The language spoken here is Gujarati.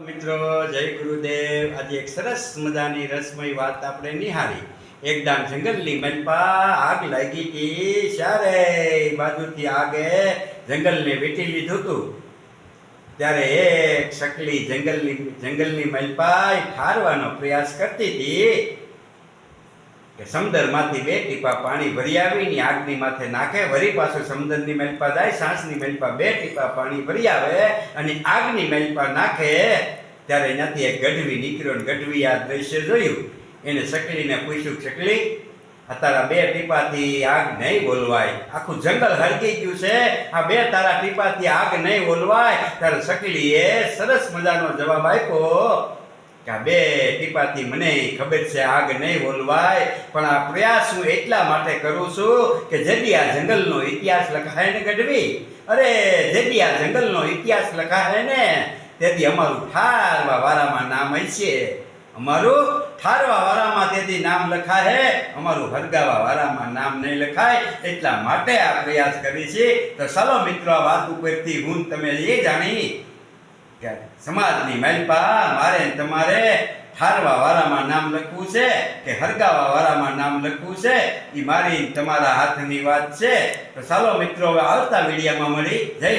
મિત્રો જય ગુરુદેવ। આજે એક સરસ મજાની રસમય વાત આપણે નિહાળી। એકદમ જંગલની મલપા આગ લાગી હતી, ચારે બાજુથી આગે જંગલને વેઠી લીધું હતું। ત્યારે એક શકલી જંગલની મલપા ઠારવાનો પ્રયાસ કરતી હતી કે સમુદ્રમાંથી બે ટીપા પાણી ભરી આવીને આગની માથે નાખે, વળી પાછું સમુદ્રની મલપા જાય, સાંસની મલપા બે ટીપા પાણી ભરી આવે અને આગની મલપા નાખે। ત્યારે એનાથી એક ગઢવી નીકળ્યો ને ગઢવી આ દ્રશ્ય જોયું। એને શકલીને પૂછ્યું, શકલી આ તારા બે ટીપાથી આગ નહીં બોલવાય, આખું જંગલ હરકી ગયું છે, આ બે તારા ટીપાથી આગ નહીં બોલવાય। ત્યારે શકલીએ સરસ મજાનો જવાબ આપ્યો કે આ બે ટીપાથી મને ખબર છે આગ નહીં બોલવાય, પણ આ પ્રયાસ હું એટલા માટે કરું છું કે જેથી આ જંગલનો ઇતિહાસ લખાય ને ગઢવી, અરે જેથી આ જંગલનો ઇતિહાસ લખાય ને તેથી અમારું ઠારવા વારામાં નામ હશે, અમારું ઠારવા વારામાં તેથી નામ લખાય, અમારું હરગાવા વારામાં નામ નહીં લખાય, એટલા માટે આ પ્રયાસ કરી છે। તો ચાલો મિત્રો, આ વાત ઉપરથી હું તમે એ જાણી કે સમાજની મલપા મારે તમારે ઠારવા વારામાં નામ લખવું છે કે હરગાવા વારામાં નામ લખવું છે, એ મારી તમારા હાથની વાત છે। તો ચાલો મિત્રો, હવે આવતા વિડીયોમાં મળી। જય